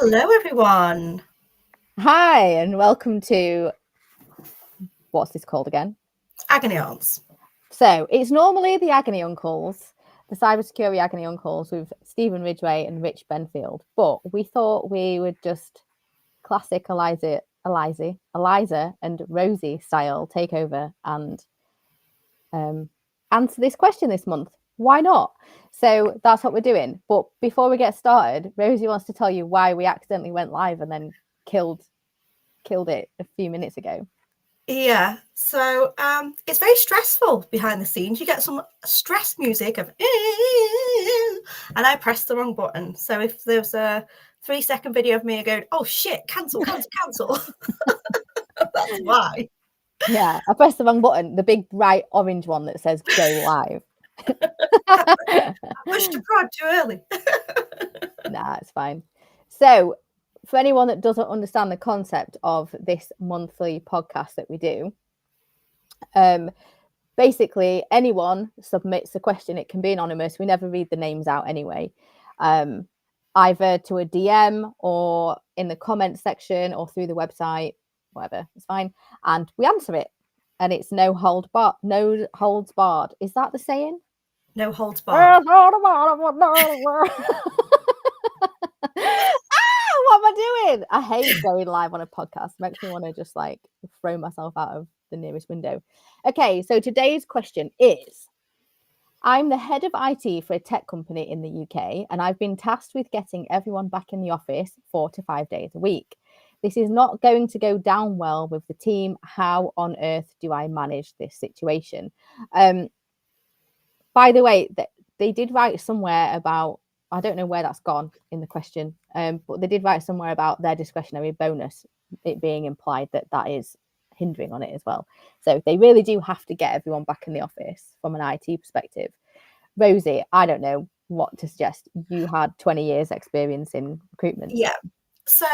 Hello, everyone. Hi, and welcome to, what's this called again? Agony Aunts. So it's normally the Agony Uncles, the cybersecurity Agony Uncles with Stephen Ridgway and Rich Benfield. But we thought we would just classic Eliza and Rosie style take over and answer this question this month. Why not? So that's what we're doing. But before we get started, Rosie wants to tell you why we accidentally went live and then killed it a few minutes ago. Yeah, so it's very stressful behind the scenes. You get some stress music of, and I pressed the wrong button. So if there's a 3-second video of me going, oh shit, cancel, that's why. Yeah, I pressed the wrong button, the big bright orange one that says go live. I pushed the prod too early. Nah, it's fine. So for anyone that doesn't understand the concept of this monthly podcast that we do, basically anyone submits a question. It can be anonymous. We never read the names out anyway. Either to a DM or in the comments section or through the website, whatever, it's fine. And we answer it. And it's no holds barred. Is that the saying? No holds barred. What am I doing? I hate going live on a podcast. It makes me want to just like throw myself out of the nearest window. Okay, so today's question is, I'm the head of IT for a tech company in the UK, and I've been tasked with getting everyone back in the office 4 to 5 days a week. This is not going to go down well with the team. How on earth do I manage this situation? By the way, they did write somewhere about, I don't know where that's gone in the question, but they did write somewhere about their discretionary bonus, it being implied that is hindering on it as well. So they really do have to get everyone back in the office from an IT perspective. Rosie, I don't know what to suggest. You had 20 years experience in recruitment. Yeah. So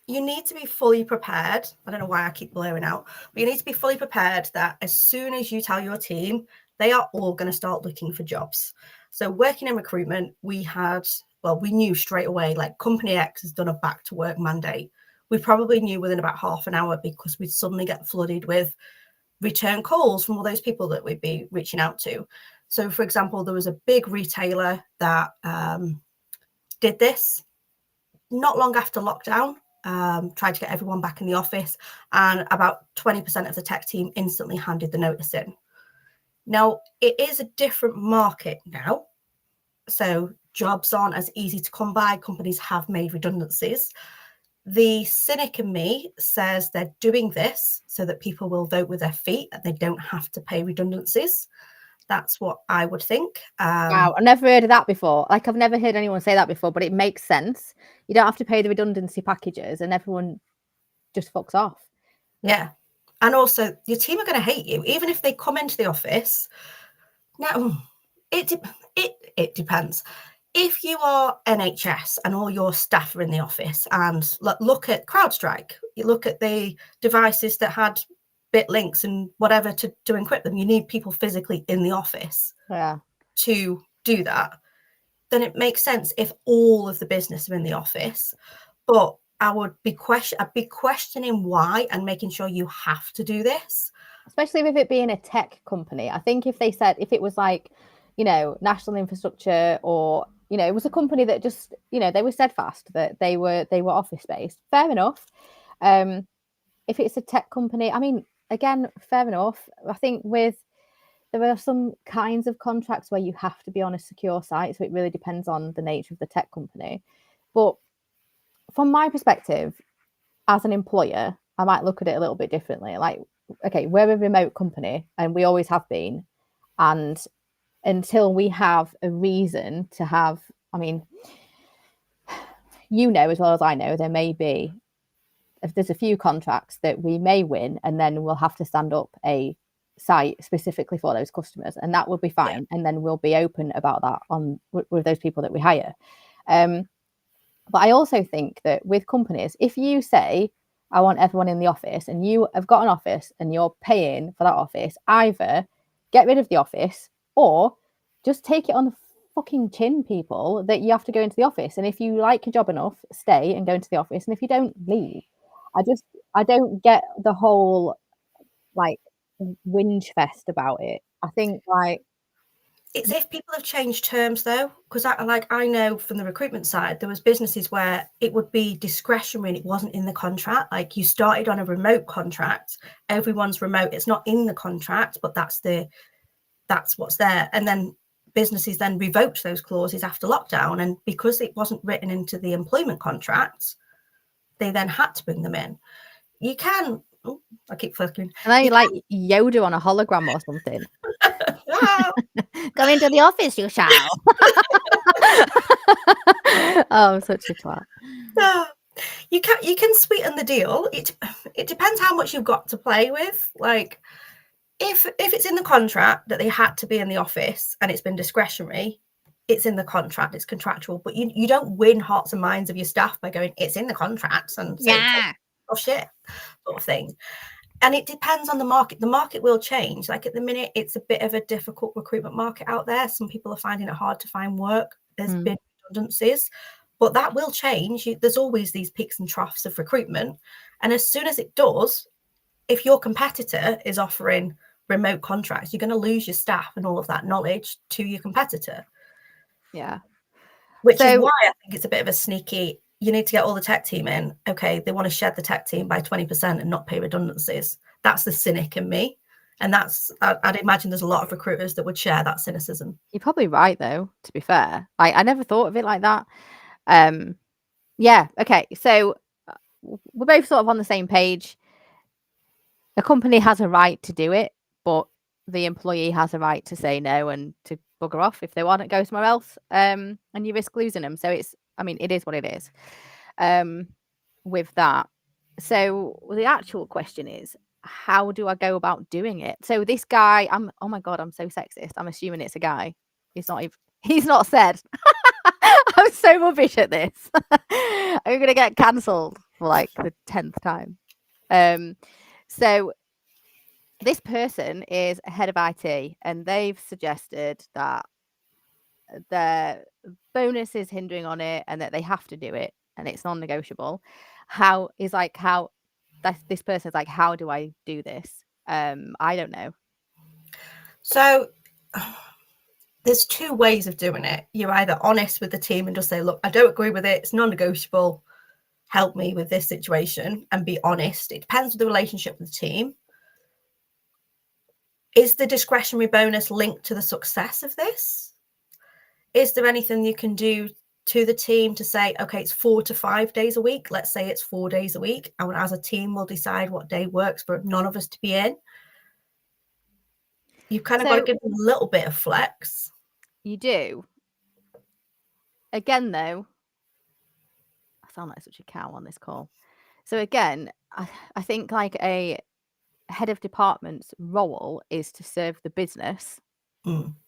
you need to be fully prepared. I don't know why I keep blurring out, but you need to be fully prepared that as soon as you tell your team, they are all going to start looking for jobs. So working in recruitment, we knew straight away, like company X has done a back to work mandate. We probably knew within about half an hour because we'd suddenly get flooded with return calls from all those people that we'd be reaching out to. So for example, there was a big retailer that did this not long after lockdown, tried to get everyone back in the office, and about 20% of the tech team instantly handed the notice in. Now, it is a different market now, so jobs aren't as easy to come by. Companies have made redundancies. The cynic in me says they're doing this so that people will vote with their feet and they don't have to pay redundancies. That's what I would think. Wow, I've never heard of that before. Like, I've never heard anyone say that before, but it makes sense. You don't have to pay the redundancy packages and everyone just fucks off. Yeah. And also, your team are going to hate you, even if they come into the office. Now, it depends. If you are NHS and all your staff are in the office, and look at CrowdStrike, you look at the devices that had bit links and whatever to encrypt them, you need people physically in the office to do that. Then it makes sense if all of the business are in the office. But I'd be questioning why and making sure you have to do this. Especially with it being a tech company. I think if it was like, national infrastructure, or, it was a company that just, they were steadfast that they were office based, fair enough. If it's a tech company, I mean, again, fair enough. I think there are some kinds of contracts where you have to be on a secure site. So it really depends on the nature of the tech company. But from my perspective, as an employer, I might look at it a little bit differently. Like, okay, we're a remote company and we always have been. And until we have a reason to have, I mean, as well as I know, there may be, if there's a few contracts that we may win, and then we'll have to stand up a site specifically for those customers, and that will be fine. Yeah. And then we'll be open about that with those people that we hire. But I also think that with companies, if you say, I want everyone in the office, and you have got an office and you're paying for that office, either get rid of the office or just take it on the fucking chin, people, that you have to go into the office. And if you like your job enough, stay and go into the office. And if you don't, leave. I don't get the whole like whinge fest about it. I think like it's if people have changed terms though, because I know from the recruitment side, there was businesses where it would be discretionary and it wasn't in the contract. Like you started on a remote contract, everyone's remote. It's not in the contract, but that's what's there. And then businesses then revoked those clauses after lockdown, and because it wasn't written into the employment contracts, they then had to bring them in. You can. Oh, I keep flicking. And then you like Yoda on a hologram or something. Come into the office, you shall. Oh, such a twat. You can sweeten the deal. It depends how much you've got to play with. Like if it's in the contract that they had to be in the office and it's been discretionary, it's in the contract, it's contractual. But you don't win hearts and minds of your staff by going, it's in the contract and saying, oh shit, sort of thing. And it depends on the market. The market will change. Like at the minute, it's a bit of a difficult recruitment market out there. Some people are finding it hard to find work. There's been redundancies, but that will change. There's always these peaks and troughs of recruitment. And as soon as it does, if your competitor is offering remote contracts, you're going to lose your staff and all of that knowledge to your competitor. Yeah. Which is why I think it's a bit of a sneaky, you need to get all the tech team in. Okay, they want to shed the tech team by 20% and not pay redundancies. That's the cynic in me. And I'd imagine there's a lot of recruiters that would share that cynicism. You're probably right, though, to be fair. I never thought of it like that. Yeah, okay. So we're both sort of on the same page. A company has a right to do it, but the employee has a right to say no and to bugger off if they want to go somewhere else. And you risk losing them. So it is what it is with that. So the actual question is, how do I go about doing it? So this guy, oh my God, I'm so sexist. I'm assuming it's a guy. He's not said. I'm so rubbish at this. I'm going to get cancelled for like the 10th time. So this person is a head of IT, and they've suggested that their bonus is hindering on it and that they have to do it and it's non-negotiable. This person is like, how do I do this? I don't know. So there's two ways of doing it. You're either honest with the team and just say, look, I don't agree with it. It's non-negotiable. Help me with this situation, and be honest. It depends on the relationship with the team. Is the discretionary bonus linked to the success of this? Is there anything you can do to the team to say, okay, it's 4 to 5 days a week. Let's say it's 4 days a week. And as a team, we'll decide what day works for none of us to be in. You've kind of got to give them a little bit of flex. You do. Again, though, I sound like such a cow on this call. So again, I think like a head of department's role is to serve the business,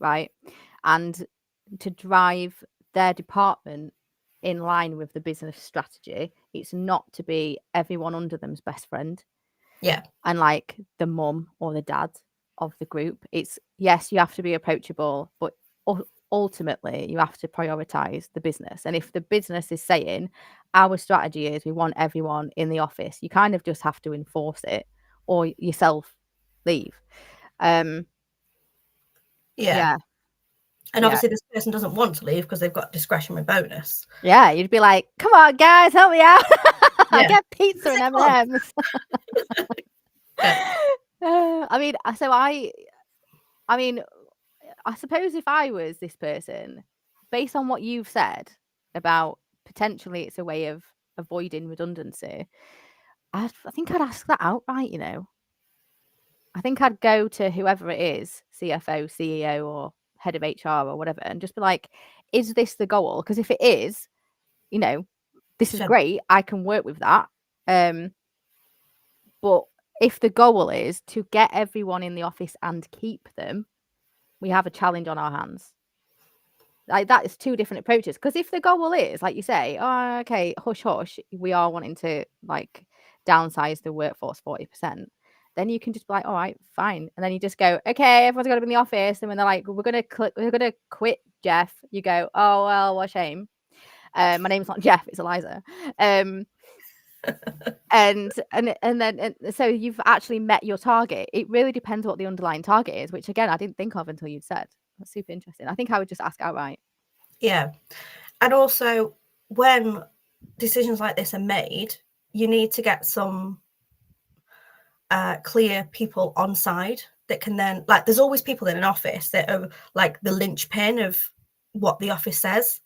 right? And to drive their department in line with the business strategy. It's not to be everyone under them's best friend. Yeah. And like the mum or the dad of the group. It's, yes, you have to be approachable, but ultimately you have to prioritize the business. And if the business is saying our strategy is we want everyone in the office, you kind of just have to enforce it or yourself leave. Yeah. And obviously this person doesn't want to leave because they've got discretionary bonus. Yeah, you'd be like, come on, guys, help me out. I'll get pizza and M&Ms. I suppose if I was this person, based on what you've said about potentially it's a way of avoiding redundancy, I think I'd ask that outright, you know. I think I'd go to whoever it is, CFO, CEO, or head of HR or whatever, and just be like, is this the goal? Because if it is, you know, this is great. I can work with that. But if the goal is to get everyone in the office and keep them, we have a challenge on our hands. Like that is two different approaches. Because if the goal is, like you say, oh, okay, hush, hush, we are wanting to like downsize the workforce 40%, then you can just be like, all right, fine. And then you just go, okay, everyone's got to be in the office. And when they're like, we're going to quit, Jeff, you go, oh, well, what a shame. My name's not Jeff, it's Eliza. And so you've actually met your target. It really depends what the underlying target is, which again, I didn't think of until you'd said. That's super interesting. I think I would just ask outright. Yeah. And also, when decisions like this are made, you need to get some clear people on side that can then, like, there's always people in an office that are like the linchpin of what the office says.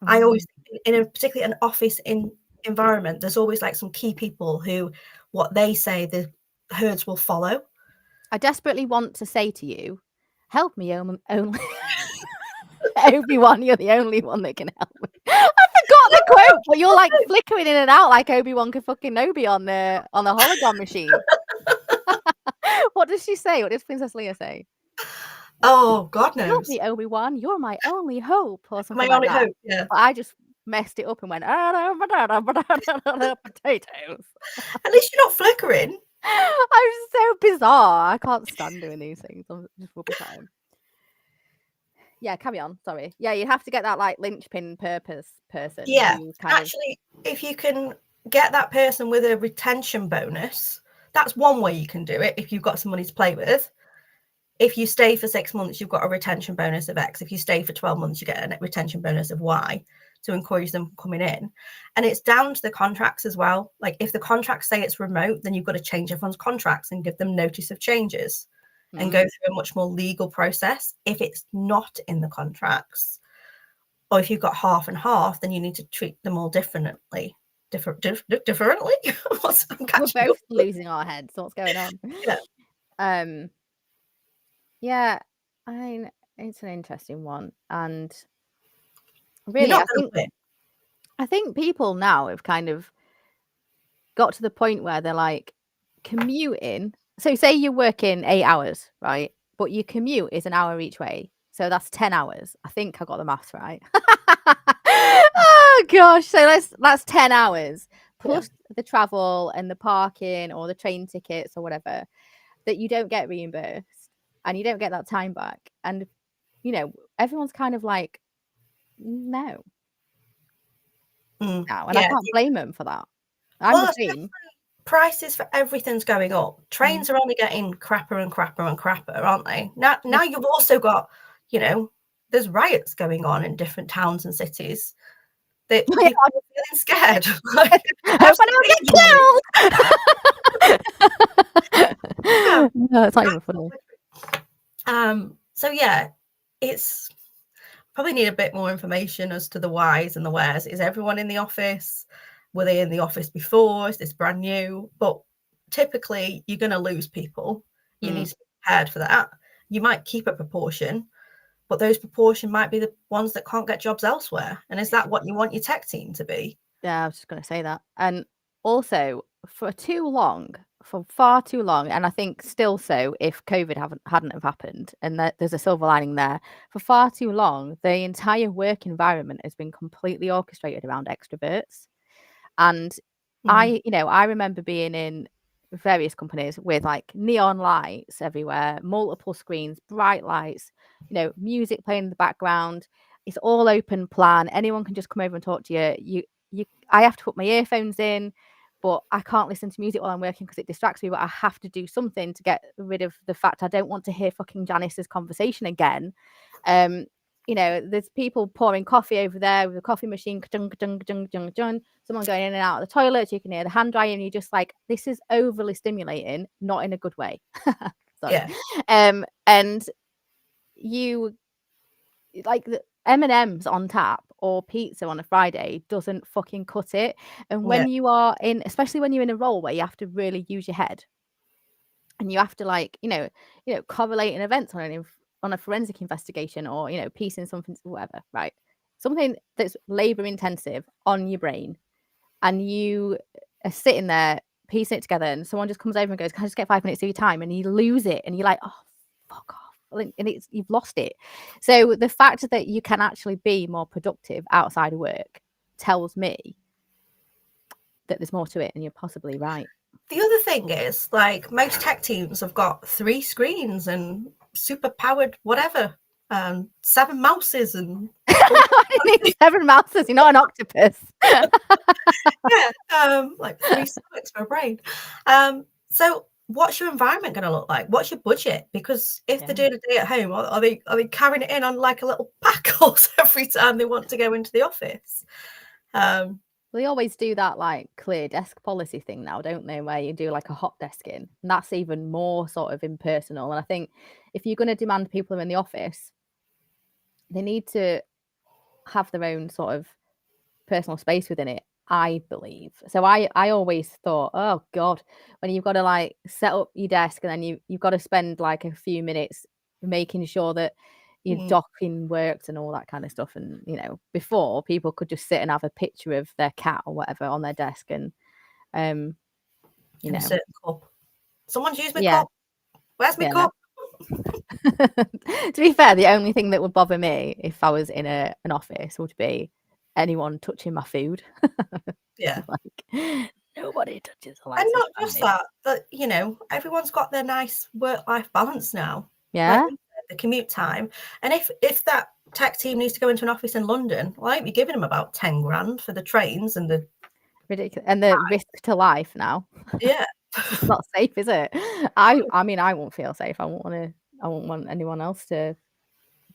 I always, particularly an office environment, there's always like some key people who, what they say, the herds will follow. I desperately want to say to you, help me only. Obi-Wan, you're the only one that can help me. I forgot the quote, but you're like flickering in and out like Obi-Wan could fucking Obi on the hologram machine. What does she say? What does Princess Leia say? Oh, God knows. Help me, Obi-Wan, you're my only hope, or something My like only that. hope, yeah. But I just messed it up and went, potatoes. At least you're not flickering. I'm so bizarre. I can't stand doing these things. I'm just rubbish at them. Yeah, carry on. Sorry. Yeah, you have to get that like linchpin purpose person. Yeah, actually, if you can get that person with a retention bonus, that's one way you can do it if you've got some money to play with. If you stay for 6 months, you've got a retention bonus of X. If you stay for 12 months, you get a retention bonus of Y to encourage them coming in. And it's down to the contracts as well. Like if the contracts say it's remote, then you've got to change everyone's contracts and give them notice of changes and go through a much more legal process. If it's not in the contracts, or if you've got half and half, then you need to treat them all differently. Differently? We're both losing our heads. So what's going on? Yeah. Yeah, I mean, it's an interesting one, and really, I think people now have kind of got to the point where they're like commuting. So say you're working 8 hours, right? But your commute is an hour each way. So that's 10 hours. I think I got the maths right. Oh gosh. So that's 10 hours plus the travel and the parking or the train tickets or whatever that you don't get reimbursed and you don't get that time back. And, you know, everyone's kind of like, no. And I can't blame them for that. I'm the same. Prices for everything's going up. Trains are only getting crapper and crapper and crapper, aren't they? Now you've also got, you know, there's riots going on in different towns and cities that people are feeling scared. Like, hope I don't get killed. No, it's not even funny. So yeah, it's probably need a bit more information as to the whys and the wheres. Is everyone in the office? Were they in the office before? Is this brand new? But typically, you're going to lose people. You need to be prepared for that. You might keep a proportion, but those proportion might be the ones that can't get jobs elsewhere. And is that what you want your tech team to be? Yeah, I was just going to say that. And also, for far too long, and I think still so if COVID hadn't have happened, and there's a silver lining there, for far too long, the entire work environment has been completely orchestrated around extroverts. And I remember being in various companies with like neon lights everywhere, multiple screens, bright lights, you know, music playing in the background. It's all open plan. Anyone can just come over and talk to you. I have to put my earphones in, but I can't listen to music while I'm working because it distracts me. But I have to do something to get rid of the fact I don't want to hear fucking Janice's conversation again. You know, there's people pouring coffee over there with a coffee machine, someone going in and out of the toilet, you can hear the hand dryer, and you're just like, this is overly stimulating, not in a good way. Sorry. Yeah. And you like the M&M's on tap or pizza on a Friday doesn't fucking cut it. And when you are in, especially when you're in a role where you have to really use your head and you have to like, you know, correlate an event on a forensic investigation or, you know, piecing something, whatever, right? Something that's labor intensive on your brain, and you are sitting there piecing it together, and someone just comes over and goes, can I just get 5 minutes of your time? And you lose it, and you're like, oh, fuck off. And you've lost it. So the fact that you can actually be more productive outside of work tells me that there's more to it, and you're possibly right. The other thing is, like, most tech teams have got 3 screens and super powered whatever, 7 mouses and I need 7 mouses. You're not an octopus. yeah, like 3 stomachs for a brain. So what's your environment going to look like? What's your budget? Because if they're doing a day at home, are they carrying it in on like a little pack horse every time they want to go into the office? They always do that like clear desk policy thing now, don't they? Where you do like a hot desk in, and that's even more sort of impersonal. And I think if you're going to demand people in the office, they need to have their own sort of personal space within it, I believe. So I always thought, oh God, when you've got to like set up your desk and then you've got to spend like a few minutes making sure that your docking works and all that kind of stuff. And, you know, before people could just sit and have a picture of their cat or whatever on their desk and, you know. A certain cup. Someone's used my Yeah. cup. Where's my cup? To be fair, the only thing that would bother me if I was in an office would be anyone touching my food. Yeah. Like, nobody touches Eliza. And not just that, but, you know, everyone's got their nice work-life balance now. Yeah. Like the commute time. And if that tech team needs to go into an office in London, well, I might be giving them about 10 grand for the trains and the ridiculous, and the risk to life now. Yeah. It's not safe, is it? I mean, I won't feel safe. I won't want anyone else to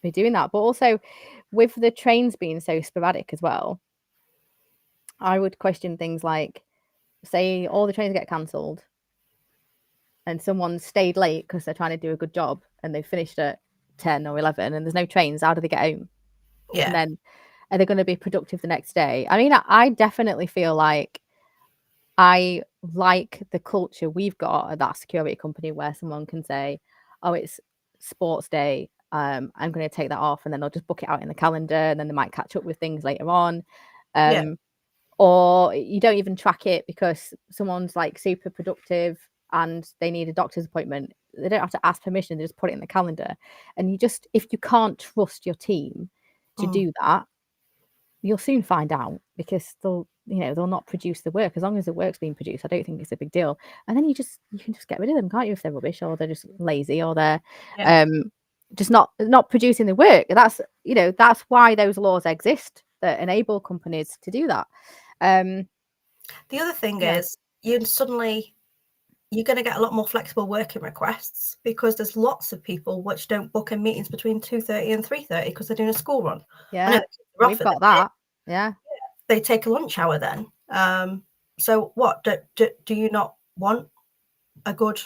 be doing that. But also with the trains being so sporadic as well, I would question things like, say all the trains get cancelled and someone stayed late because they're trying to do a good job and they finished at 10 or 11 and there's no trains. How do they get home? Yeah. And then are they going to be productive the next day? I mean, I definitely feel like I like the culture we've got at that security company where someone can say, oh, it's sports day. I'm going to take that off, and then they'll just book it out in the calendar, and then they might catch up with things later on. Or you don't even track it because someone's like super productive and they need a doctor's appointment. They don't have to ask permission. They just put it in the calendar. And if you can't trust your team to do that, you'll soon find out because they'll not produce the work. As long as the work's being produced, I don't think it's a big deal. And then you can just get rid of them, can't you, if they're rubbish or they're just lazy or they're just not producing the work. That's why those laws exist that enable companies to do that. The other thing is you're going to get a lot more flexible working requests because there's lots of people which don't book in meetings between 2:30 and 3:30 because they're doing a school run. Yeah, we've got that. Yeah, they take a lunch hour then. So what do you not want a good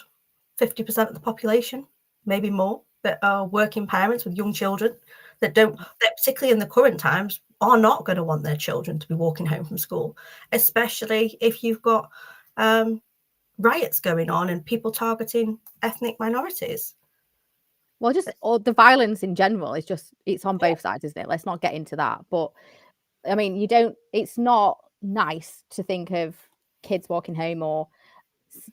50% of the population, maybe more, that are working parents with young children that particularly in the current times, are not going to want their children to be walking home from school, especially if you've got riots going on and people targeting ethnic minorities. Well, or the violence in general is it's on both sides, isn't it? Let's not get into that. But I mean, it's not nice to think of kids walking home or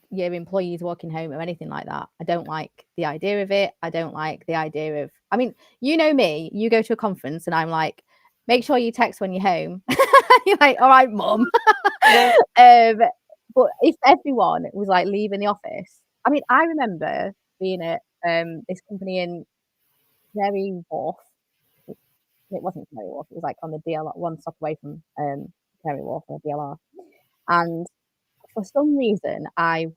your employees walking home or anything like that. I don't like the idea of it. I don't like the idea of, I mean, you know me, you go to a conference and I'm like, make sure you text when you're home. You're like, all right, mum. But if everyone was like leaving the office, I mean, I remember being at this company in Canary Wharf. It wasn't Canary Wharf, it was like on the DLR, one stop away from Canary Wharf on the DLR. And for some reason, I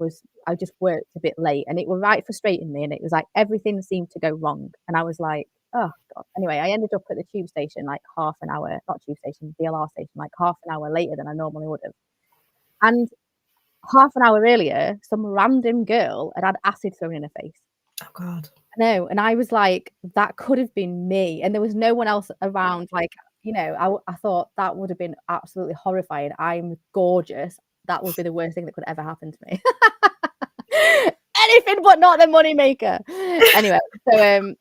just worked a bit late and it was right frustrating me. And it was like everything seemed to go wrong. And I was like, oh God. Anyway, I ended up at the tube station like half an hour, not tube station, DLR station, like half an hour later than I normally would have. And half an hour earlier, some random girl had acid thrown in her face. Oh God. No, and I was like, that could have been me. And there was no one else around. Like, I thought that would have been absolutely horrifying. I'm gorgeous. That would be the worst thing that could ever happen to me. Anything but not the money maker. Anyway, so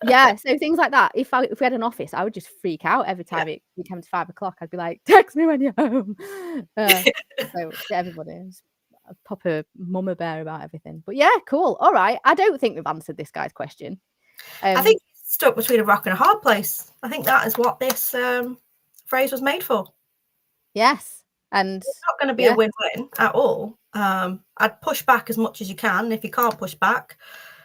so things like that. If we had an office, I would just freak out every time it came to 5 o'clock. I'd be like, text me when you're home. So everybody's a proper mama bear about everything. But yeah, cool. All right. I don't think we've answered this guy's question. I think he's stuck between a rock and a hard place. I think that is what this phrase was made for. Yes. And it's not going to be a win-win at all. I'd push back as much as you can. If you can't push back,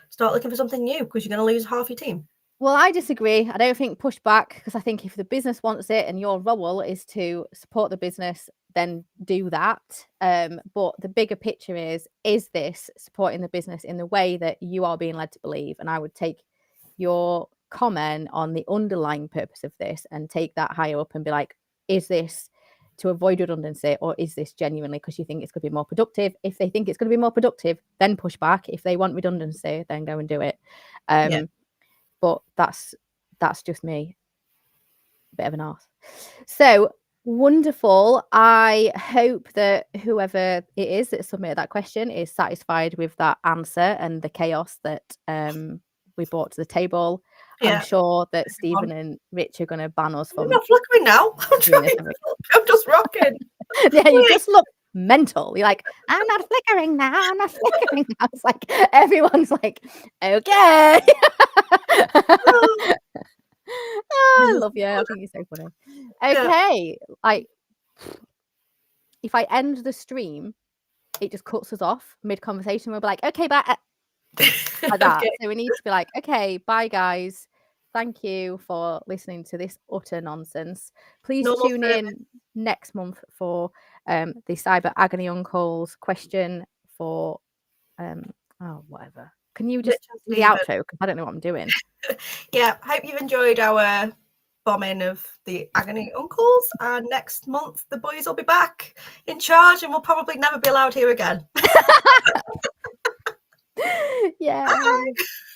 start looking for something new, because you're going to lose half your team. Well, I disagree. I don't think push back, because I think if the business wants it and your role is to support the business, then do that. But the bigger picture is this supporting the business in the way that you are being led to believe? And I would take your comment on the underlying purpose of this and take that higher up and be like, is this to avoid redundancy, or is this genuinely because you think it's going to be more productive? If they think it's going to be more productive, then push back. If they want redundancy, then go and do it. But that's just me, a bit of an arse. So wonderful. I hope that whoever it is that submitted that question is satisfied with that answer and the chaos that we brought to the table. I'm sure that Stephen and Rich are going to ban us from. I'm not flickering now. I'm just rocking. Yeah, you just look mental. You're like, I'm not flickering now. I'm not flickering now. It's like everyone's like, okay. I love you. I think you're so funny. Okay, like if I end the stream, it just cuts us off mid-conversation. We'll be like, okay, bye. Like that. Okay. So we need to be like, okay, bye guys. Thank you for listening to this utter nonsense. Please tune in next month for the Cyber Agony Uncles question for whatever. Can you just do the outro? Because I don't know what I'm doing. Yeah, hope you've enjoyed our bombing of the Agony Uncles. And next month, the boys will be back in charge and we'll probably never be allowed here again. Yeah.